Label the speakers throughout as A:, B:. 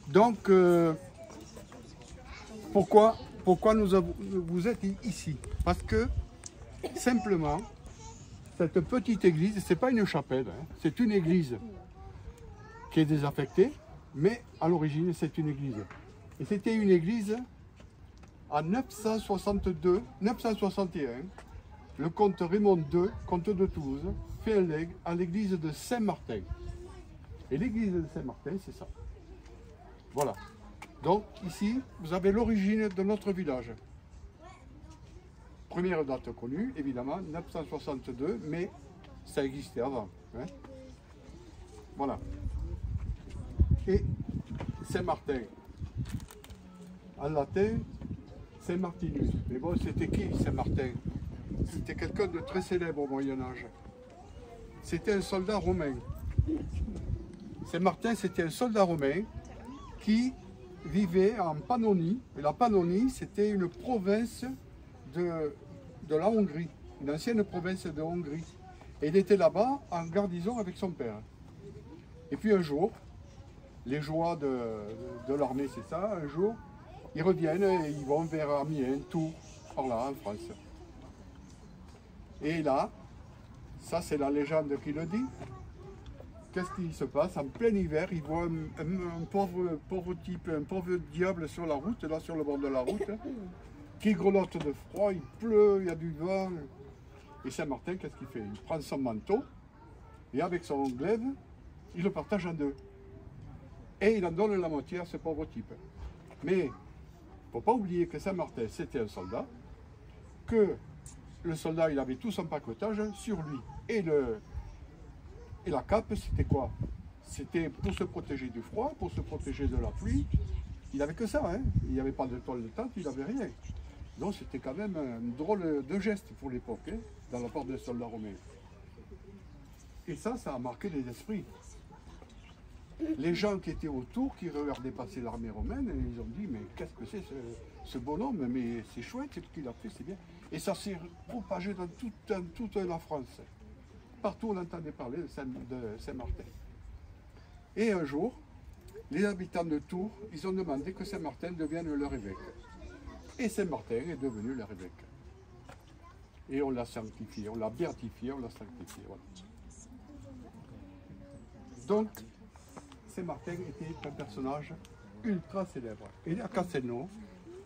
A: Donc, pourquoi vous êtes ici? Parce que, simplement, cette petite église, c'est pas une chapelle, hein, c'est une église qui est désaffectée, mais à l'origine, c'est une église. Et c'était une église en 961, le comte Raymond II, comte de Toulouse, fait un legs à l'église de Saint-Martin. Et l'église de Saint-Martin, c'est ça. Voilà. Donc ici, vous avez l'origine de notre village. Première date connue, évidemment, 962, mais ça existait avant. Hein. Voilà. Et Saint-Martin, en latin, Saint-Martinus. Mais bon, c'était qui Saint-Martin? C'était quelqu'un de très célèbre au Moyen-Âge. C'était un soldat romain. Saint-Martin, c'était un soldat romain qui vivait en Pannonie. Et la Pannonie, c'était une province de la Hongrie, une ancienne province de Hongrie. Et il était là-bas en garnison avec son père. Et puis un jour, les joies de l'armée, c'est ça, un jour, ils reviennent et ils vont vers Amiens, Tours, par là, en France. Et là, ça c'est la légende qui le dit. Qu'est-ce qui se passe? En plein hiver, ils voient un pauvre type, un pauvre diable sur la route, là sur le bord de la route, qui grelotte de froid, il pleut, il y a du vent. Et Saint-Martin, qu'est-ce qu'il fait? Il prend son manteau et avec son glaive, il le partage en deux. Et il en donne la moitié à ce pauvre type. Mais il ne faut pas oublier que Saint-Martin, c'était un soldat, que le soldat, il avait tout son paquetage sur lui. Et la cape, c'était quoi? C'était pour se protéger du froid, pour se protéger de la pluie. Il n'avait que ça, hein. Il n'y avait pas de toile de tente, il n'avait rien. Donc c'était quand même un drôle de geste pour l'époque, hein, dans la part des soldats romains. Et ça a marqué les esprits. Les gens qui étaient autour, qui regardaient passer l'armée romaine, ils ont dit, mais qu'est-ce que c'est ce bonhomme? Mais c'est chouette, c'est ce qu'il a fait, c'est bien. Et ça s'est propagé dans toute la France. Partout on entendait parler de Saint-Martin. Et un jour, les habitants de Tours, ils ont demandé que Saint-Martin devienne leur évêque. Et Saint-Martin est devenu leur évêque. Et on l'a sanctifié, on l'a béatifié, on l'a sanctifié. Voilà. Donc, Saint-Martin était un personnage ultra célèbre. Et à Castelnau,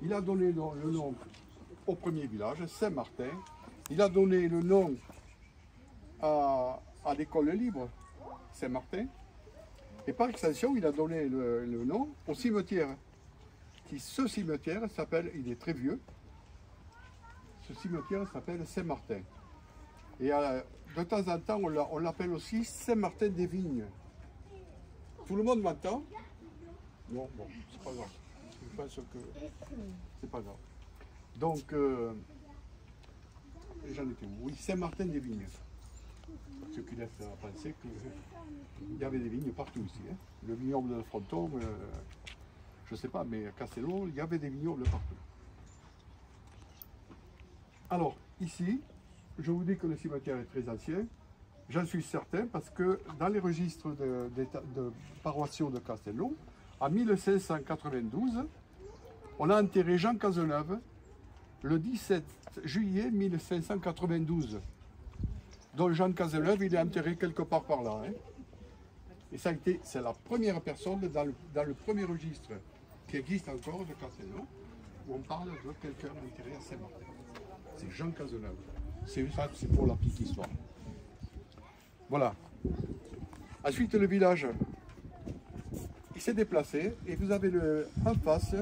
A: il a donné le nom au premier village, Saint-Martin. Il a donné le nom à l'école libre, Saint-Martin. Et par extension, il a donné le nom au cimetière. Ce cimetière s'appelle, il est très vieux, ce cimetière s'appelle Saint-Martin. Et de temps en temps, on l'appelle aussi Saint-Martin-des-Vignes. Tout le monde m'entend? Non, bon, c'est pas grave. Je pense que c'est pas grave. Donc, j'en étais où? Oui, Saint-Martin-des-Vignes. Ce qui laisse à penser qu'il y avait des vignes partout ici. Hein. Le vignoble de Fronton, je ne sais pas, mais à Castelnau, il y avait des vignobles partout. Alors, ici, je vous dis que le cimetière est très ancien. J'en suis certain parce que dans les registres de paroissiaux de Castelnau, en 1592, on a enterré Jean Cazeneuve le 17 juillet 1592. Donc Jean Cazeneuve, il est enterré quelque part par là. Hein. Et ça a été, c'est la première personne dans le premier registre qui existe encore de Castelnau, où on parle de quelqu'un enterré à Saint-Martin. C'est Jean Cazeneuve. C'est ça, c'est pour la petite histoire. Voilà. Ensuite, le village, il s'est déplacé et vous avez en face,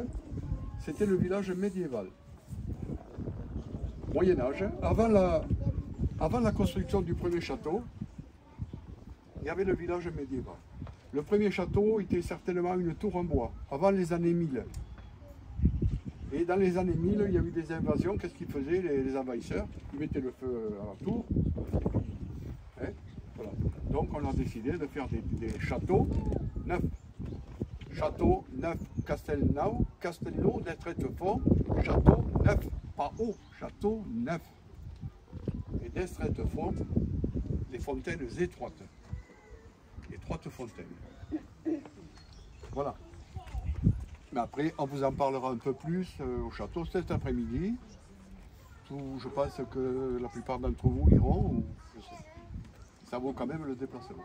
A: c'était le village médiéval. Moyen-Âge, avant la construction du premier château, il y avait le village médiéval. Le premier château était certainement une tour en bois, avant les années 1000. Et dans les années 1000, il y a eu des invasions. Qu'est-ce qu'ils faisaient, les envahisseurs? Ils mettaient le feu à la tour. Hein, voilà. Donc on a décidé de faire des châteaux neufs. Château neuf Castelnau, d'Estrettefort, château neuf, pas haut, château neuf. Et d'Estrettefort, les fontaines étroites. Étroites fontaines. Voilà. Mais après, on vous en parlera un peu plus au château cet après-midi. Je pense que la plupart d'entre vous iront. Ça vaut quand même le déplacement.